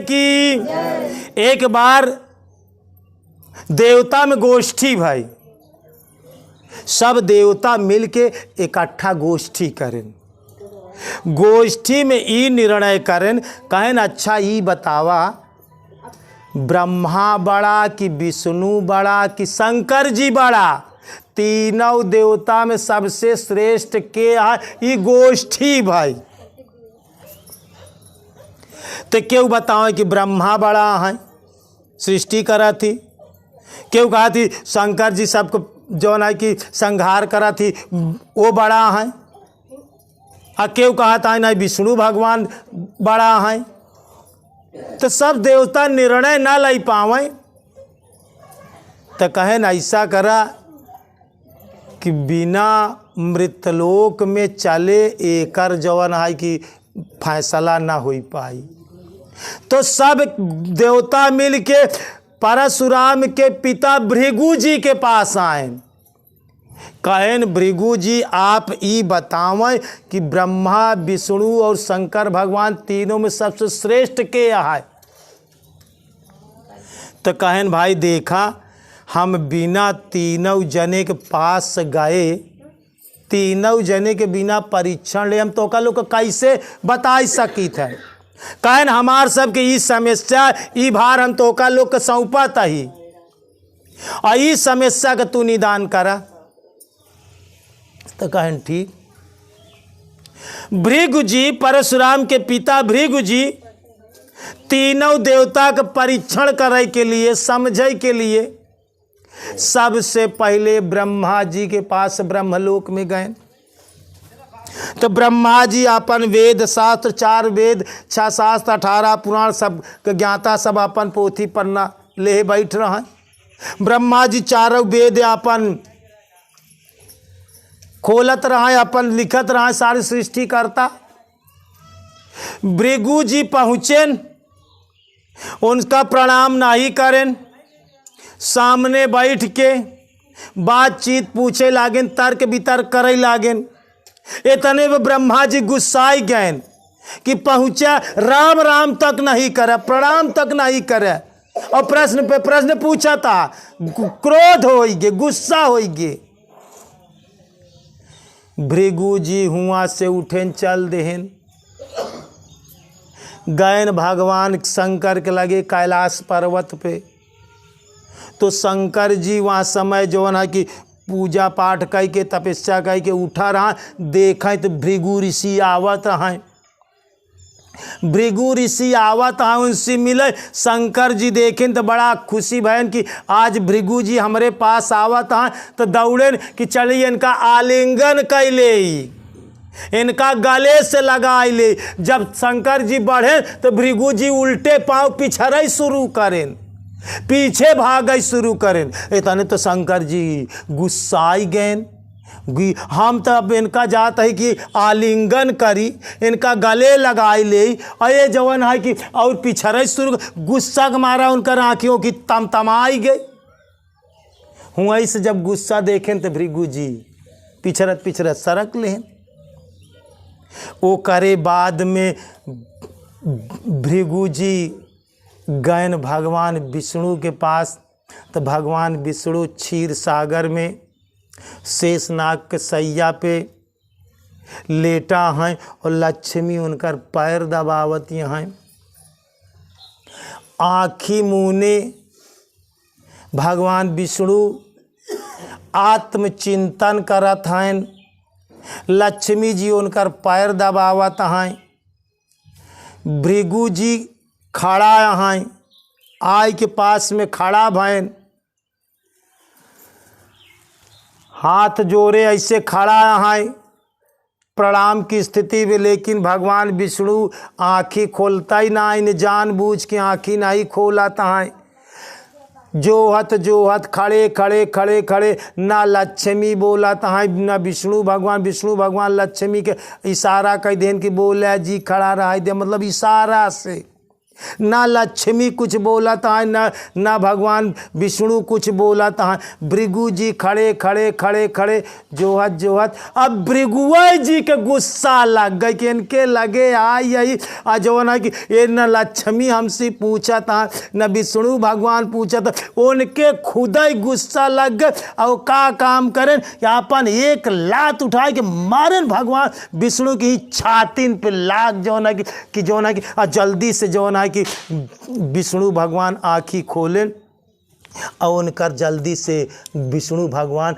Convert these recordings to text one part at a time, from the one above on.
की। एक बार देवता में गोष्ठी भाई, सब देवता मिलके इकट्ठा गोष्ठी करें। गोष्ठी में ई निर्णय करें, कहें अच्छा ई बतावा ब्रह्मा बड़ा कि विष्णु बड़ा कि शंकर जी बड़ा, तीनों देवता में सबसे श्रेष्ठ के है? ई गोष्ठी भाई। तो क्यों बताओ कि ब्रह्मा बड़ा है, सृष्टि करा थी, क्यों कहा थी शंकर जी सबको जो है कि संहार करा थी वो बड़ा है, और क्यों कहा था ना विष्णु भगवान बड़ा है। तो सब देवता निर्णय ना ले पावे, तो कहे ना ऐसा करा कि बिना मृतलोक में चले एकर जवन है कि फैसला ना हो पाई। तो सब देवता मिलके परशुराम के पिता भृगु जी के पास आए। कहें भृगु जी आप ई बतावें कि ब्रह्मा विष्णु और शंकर भगवान तीनों में सबसे श्रेष्ठ के है। तो कहें भाई देखा हम बिना तीनों जने के पास गए, तीनों जने के बिना परीक्षण ले हम तो का लोग कैसे बता सकी थे। कहें हमार सबके ई समस्या ई भार हम तो का लोग के सौंपत ही, और ई समस्या का तू निदान करा। तो कहें ठीक। भृगु जी परशुराम के पिता भृगु जी तीनों देवता का परीक्षण करे के लिए, समझे के लिए सबसे पहले ब्रह्मा जी के पास ब्रह्मलोक में गए। तो ब्रह्मा जी अपन वेद शास्त्र 4 वेद 6 शास्त्र 18 पुराण सब के ज्ञाता सब अपन पोथी पन्ना ले बैठ रहे। ब्रह्मा जी 4 वेद अपन खोलत रहे, अपन लिखत रहे, सारी सृष्टि करता। भृगु जी पहुँचे, उनका प्रणाम नहीं करें, सामने बैठ के बातचीत पूछे लागें, तर्क वितर्क करे लागें। इतने में ब्रह्मा जी गुस्साई गए कि पहुँचा राम राम तक नहीं करे, प्रणाम तक नहीं करे, और प्रश्न पे प्रश्न पूछा था। क्रोध हो गए, गुस्सा हो गए। भृगु जी हुआ से उठेन चल देहन, गयन भगवान शंकर के लगे कैलाश पर्वत पे। तो शंकर जी वहाँ समय जो है कि पूजा पाठ कह के तपस्या कह के उठा रहा, देखें तो भृगु ऋषि आवत हैं। भृगु ऋषि आवत हैं, उनसे मिले। शंकर जी देखें तो बड़ा खुशी भयन कि आज भृगु जी हमारे पास आवत हैं। तो दौड़े कि चलिए इनका आलिंगन कर ले, इनका गले से लगाई ले। जब शंकर जी बढ़े तो भृगु जी उल्टे पांव पिछड़े शुरू करें, पीछे भागे शुरू करें। इतने तो शंकर जी गुस्साई गए। हम तो अब इनका जात है कि आलिंगन करी, इनका गले लगाई ले, और ये जवन है कि और पिछड़े शुरू। गुस्सा के मारा उनकर आँखियों की तमतमाई गई। हुआ से जब गुस्सा देखें तो भृगु जी पिछड़त पिछड़त सरक लें। वो करे बाद में भृगु जी गयन भगवान विष्णु के पास। तो भगवान विष्णु क्षीर सागर में शेषनाग के सैया पे लेटा हैं, और लक्ष्मी उनकर पैर दबावती हैं। आँखी मुने भगवान विष्णु आत्मचिंतन करत हैं। लक्ष्मी जी उनकर पैर दबावत हैं। भृगु जी खड़ा हैं, आय के पास में खड़ा भैन, हाथ जोड़े ऐसे खड़ा हैं प्रणाम की स्थिति में। लेकिन भगवान विष्णु आँखी खोलता ही ना, इन जानबूझ के आँखी नहीं खोलता है। जोहत खड़े खड़े खड़े खड़े, ना लक्ष्मी बोलता है ना विष्णु भगवान लक्ष्मी के इशारा कह देन कि बोले जी खड़ा रहा दे, मतलब इशारा से ना लक्ष्मी कुछ बोलता है, ना भगवान विष्णु कुछ बोलता है। भृगु जी खड़े खड़े खड़े खड़े जोहत जोहत। अब भृगुआ जी के गुस्सा लग गई कि इनके लगे आई यही अजोना कि ये न लक्ष्मी हमसे पूछा था, न विष्णु भगवान पूछा था। उनके खुद ही गुस्सा लग गए और का काम करें, अपन एक लात उठाए कि मारन भगवान विष्णु की छाती पे लाग जो ना कि और जल्दी से जो ना कि विष्णु भगवान आँखी खोलें और उनकर जल्दी से विष्णु भगवान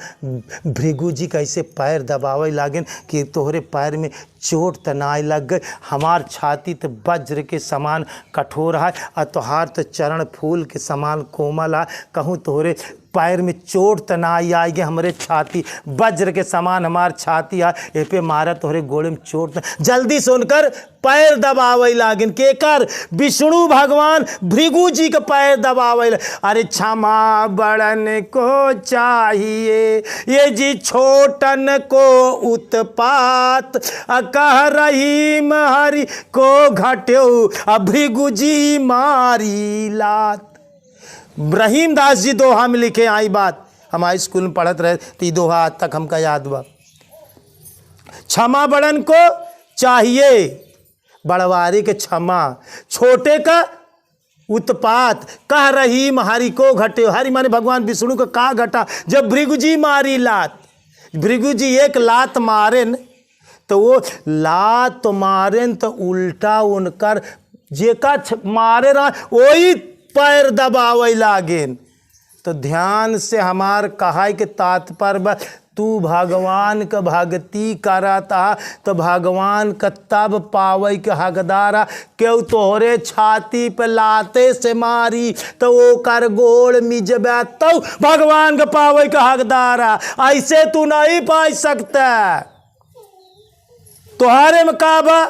भृगु जी कैसे पैर दबावे लागेन कि तोहरे पैर में चोट तनाए लग गए। हमार छाती तो वज्र के समान कठोर है और तोहार तो चरण फूल के समान कोमल है। कहूँ तोहरे पैर में चोट तनाई आएगी, हमारे छाती वज्र के समान हमार छाती है, ये पे मारा तोहरे गोड़े में चोट। जल्दी से उनकर पैर दबावे लागिन के कर विष्णु भगवान भृगु जी के पैर दबावे। अरे क्षमा बड़न को चाहिए ये जी छोटन को उत्पात, कह रहीम हरि को घट्यो भृगु जी मारी लात। रहीम दास जी दोहा में लिखे आई बात, हमारे स्कूल में पढ़त रहे तो दोहा आज तक हमका याद हुआ। क्षमा बड़न को चाहिए, बड़वारी के क्षमा, छोटे का उत्पात, कह रहीम हरि को घटे। हरि माने भगवान विष्णु को का घटा। जब भृगु जी मारी लात, भृगु जी एक लात मारेन तो वो लात मारेन तो उल्टा उनकर जेका मारे रहा वही पैर दबावे लागेन। तो ध्यान से हमार कहाई के तात्पर्य, तू भगवान का भक्ति करता तो भगवान का तब पावे के हकदारा। क्यों तोहरे छाती पे लाते से मारी तो वो कर गोड़ मिजबे तो भगवान का पावे के हकदारा। ऐसे तू नहीं पा सकता। तोहरे में का बा,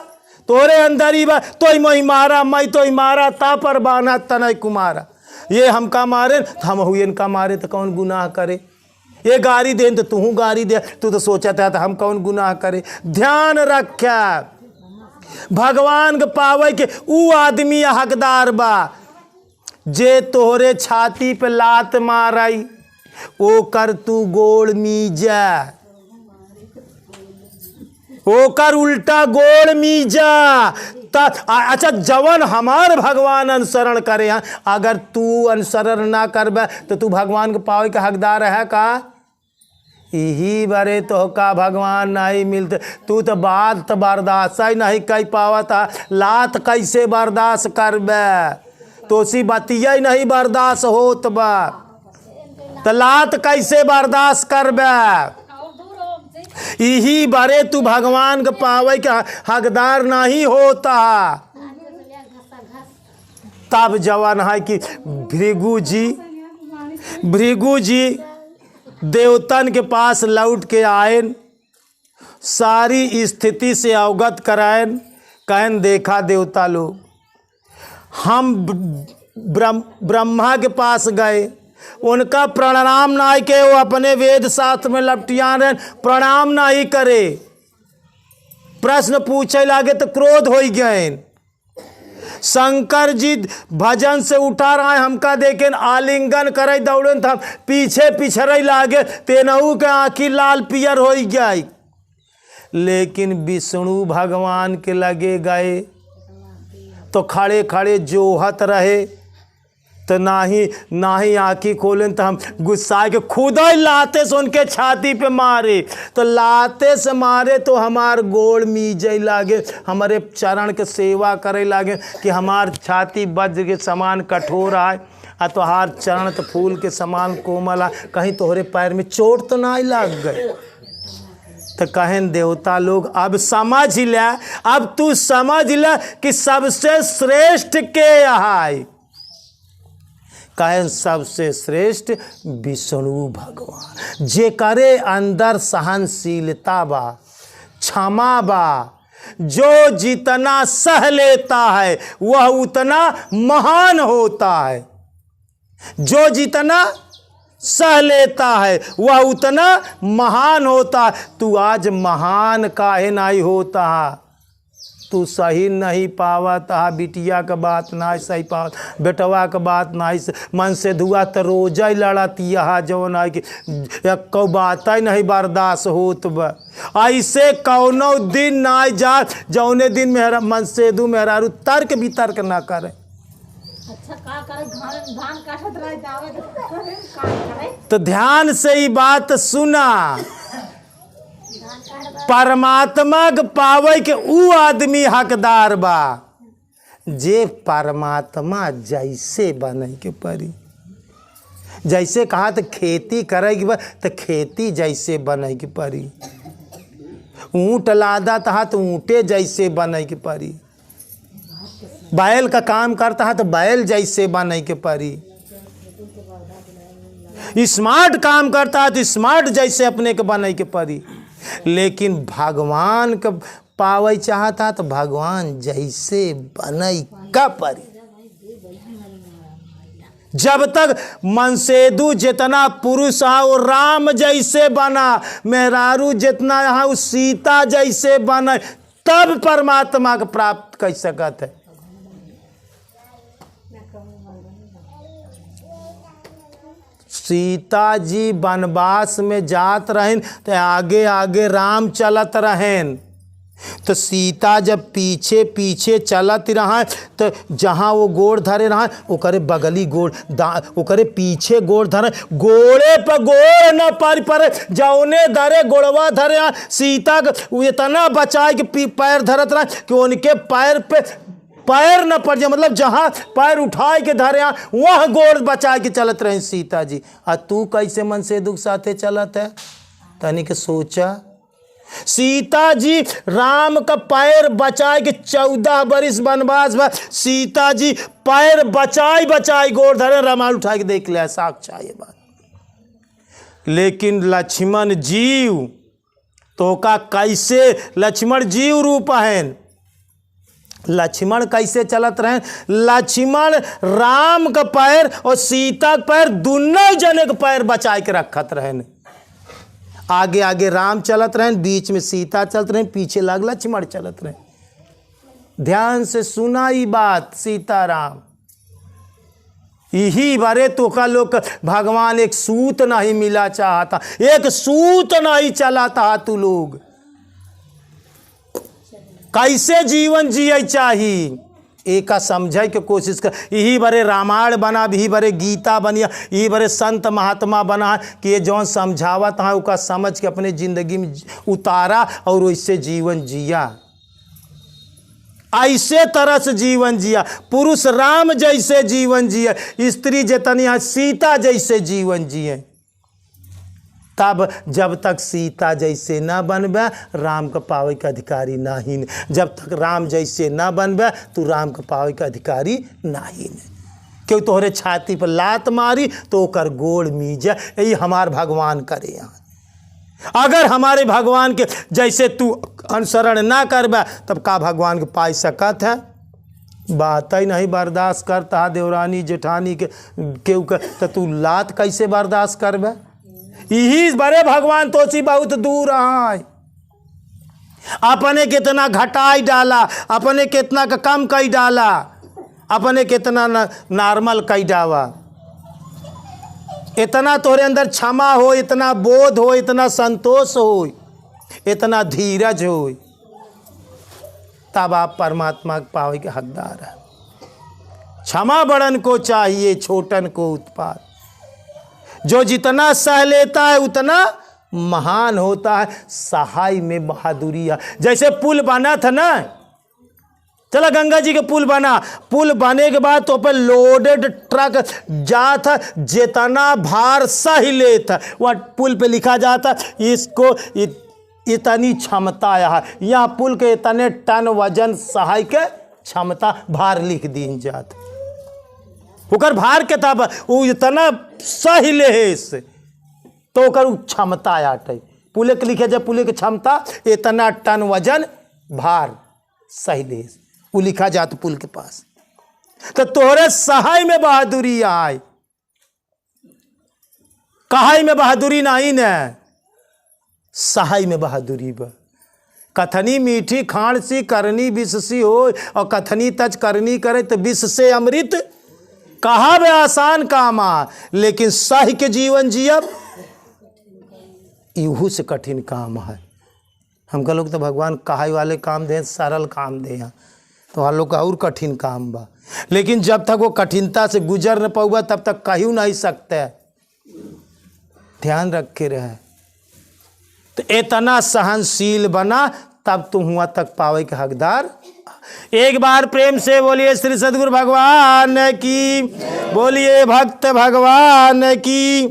तोरे अंदर ही बा, तो ही मारा मैं तो ही मारा ता पर बाना तनय कुमारा। ये हमका मारे हम हुए इनका मारे तो कौन गुनाह करे। ये गारी दे तो तू गारी दे, तू तो सोचा था तो हम कौन गुनाह करे। ध्यान रखा भगवान के पावे के ऊ आदमी हकदार बा जे तोहरे छाती पे लात माराई ओ कर तू गोड़ मीजा, ओकर उल्टा गोड़ मीजा। अच्छा जवन हमार भगवान अनुसरण करे हैं, अगर तू अनुसरण ना करबे तो तू भगवान के पावे के हकदार है का। यही बारे तो का भगवान नहीं मिलते। तू तो बात तो बर्दाश्त ही नहीं कर पावता, लात कैसे बर्दाश्त करबे। तो सी बतिया ही नहीं बर्दाश्त होत बा तो लात कैसे बर्दाश्त करबे। यही बारे तू भगवान के पावे के हकदार नहीं होता। तब जवान है कि भृगु जी देवतन के पास लौट के आएन, सारी स्थिति से अवगत कराएन। कहन देखा देवता लोग, हम ब्रह्मा के पास गए, उनका प्रणाम नहीं के, वो अपने वेद शास्त्र में लपटियान रहे, प्रणाम नहीं करे। प्रश्न पूछे लागे तो क्रोध हो गए। शंकर जी भजन से उठा रहा है, हमका देखे आलिंगन करे दौड़े था, पीछे पिछड़े लागे, तेनहू के आँखी लाल पियर हो गई। लेकिन विष्णु भगवान के लगे गए तो खड़े खड़े जोहत रहे, तो नाही आँखी खोलें तो हम गुस्सा के खुद ही लाते से उनके छाती पे मारे। तो लाते से मारे तो हमार गोड़ मीजे लागे, हमारे चरण के सेवा करे लागे कि हमार छाती वज्र के समान कठोर आए और तोहार चरण तो फूल के समान कोमल आए, कहीं तोहरे पैर में चोट तो नहीं लग गए। तो कहें देवता लोग अब समझ ले, अब तू समझ ले कि सबसे श्रेष्ठ के है। कहें सबसे श्रेष्ठ विष्णु भगवान, जे करे अंदर सहनशीलता बा, क्षमा बा, जो जितना सह लेता है वह उतना महान होता है। जो जितना सह लेता है वह उतना महान होता है। तू आज महान काहे नहीं होता है। तू सही नहीं पावत हा, बिटिया का बात ना सही पावत, बेटवा का बात ना मन से धुआ तो रोजा ही लड़ती हा जौन है कि को बात ही नहीं बर्दाश्त होत बा। ऐसे कौनो दिन ना जा जौने दिन मेहरा मन से दू मेहरारू तर्क भी तर्क ना करे। अच्छा का करे, धान काटत रहे जावे तो करे। तो ध्यान से ही बात सुना, परमात्मा के पावे के ऊ आदमी हकदार बा जे परमात्मा जैसे बने के परी। जैसे कहा तो खेती करेगी बा तो खेती जैसे बने के परी। ऊँट लादा था तो ऊँटे जैसे बने के परी। बैल का काम करता है तो बैल जैसे बने के परी। स्मार्ट काम करता है तो स्मार्ट जैसे अपने के बने के परी। लेकिन भगवान का पावे चाहता तो भगवान जैसे बने का परी। जब तक मनसेदू जितना पुरुष है वो राम जैसे बना, मेहरारू जितना है वो सीता जैसे बने, तब परमात्मा को प्राप्त कर सकत है। सीता जी वनवास में जात रहें तो आगे आगे राम चलत रहें। तो सीता जब पीछे पीछे चलत रहा तो जहाँ वो गोड़ धरे रहा ओकरे बगली गोड़ ओकरे पीछे गोड़ धरे, गोड़े पर गोड़ न पर जौने धरे गोड़वा धरे। सीता को इतना बचाए कि पैर धरत रहा कि उनके पैर पे पैर न पड़ जाए, मतलब जहाँ पैर उठाए के धरे वह गोड़ बचा के चलत रहे सीता जी। आ तू कैसे मन से दुख साथे चलत है, तनी के सोचा। सीता जी राम का पैर बचाए के 14 बरिस वनवास में सीता जी पैर बचाई बचाई गोड़ धरे, रामायण उठा के देख लिया साक्षात ये बात। लेकिन लक्ष्मण जीव तो का कैसे लक्ष्मण जीव रूप है। लक्ष्मण कैसे चलत रहे, लक्ष्मण राम का पैर और सीता का पैर दोनों जने के पैर बचा के रखत रहे। आगे आगे राम चलत रहे, बीच में सीता चलत रहे, पीछे लग लक्ष्मण चलत रहे। ध्यान से सुना ही बात सीताराम। यही बारे तो का लोग भगवान एक सूत नहीं मिला चाहता, एक सूत नहीं चलाता। तू लोग कैसे जीवन जिये चाहिए एक समझे के कोशिश कर। यही बड़े रामायण बना, यही बड़े गीता बनिया, यही बड़े संत महात्मा बना कि ये जौन समझावत है उसका समझ के अपने जिंदगी में उतारा और वैसे जीवन जिया। ऐसे तरह से जीवन जिया, पुरुष राम जैसे जीवन जिए, स्त्री जितनी सीता जैसे जीवन जिए। तब जब तक सीता जैसे न बनबे राम का पावे के अधिकारी नहीं। जब तक राम जैसे न बनबे तो राम का पावे के अधिकारी नहीं। क्यों तोहरे छाती पर लात मारी तो ओकर गोड़ मीजा, यही हमार भगवान करे। यहाँ अगर हमारे भगवान के जैसे तू अनुसरण ना करबे तब का भगवान के पाई सकत है। बात ही नहीं बर्दाश्त करता देवरानी जेठानी के केहू के, तो तू लात कैसे बर्दाश्त करबे। यही बड़े भगवान तोसी बहुत दूर है। अपने कितना घटाई डाला, अपने कितना का कम कई डाला, अपने कितना नॉर्मल कई डावा। इतना तोरे अंदर क्षमा हो, इतना बोध हो, इतना संतोष हो, इतना धीरज हो, तब आप परमात्मा के पावे के हकदार है। क्षमा बड़न को चाहिए, छोटन को उत्पात। जो जितना सह लेता है उतना महान होता है। सहाय में बहादुरी है। जैसे पुल बना था ना, चला गंगा जी के पुल बना, पुल बने के बाद तो पर लोडेड ट्रक जाता, जितना भार सही लेता वह पुल पे लिखा जाता इसको इतनी क्षमता है, यहाँ पुल के इतने टन वजन सहाय के क्षमता भार लिख दी जाता। ओकर भार के तब वो इतना सही ले है इससे तो ओकर क्षमता आटे। पुले के लिखे जब पुले की क्षमता इतना टन वजन भार सही ले वो लिखा जाता पुल के पास। तो तोहरे सहाय में बहादुरी आए, कहाई में बहादुरी नहीं न, सहाय में बहादुरी बा। कथनी मीठी खाण सी करनी विष सी हो, और कथनी तज करनी करे तो विष से अमृत कहा वे आसान कामा, लेकिन सह के जीवन जियब इहू से कठिन काम है। हमका लोग तो भगवान कहाई वाले काम दे, सरल काम दे, तो हम लोग का और कठिन काम बा, लेकिन जब तक वो कठिनता से गुजर न पाऊगा तब तक कहीं नहीं सकते। ध्यान रख के रहे, तो इतना सहनशील बना तब तू हुआ तक पावे के हकदार। एक बार प्रेम से बोलिए श्री सद्गुरु भगवान की, बोलिए भक्त भगवान की।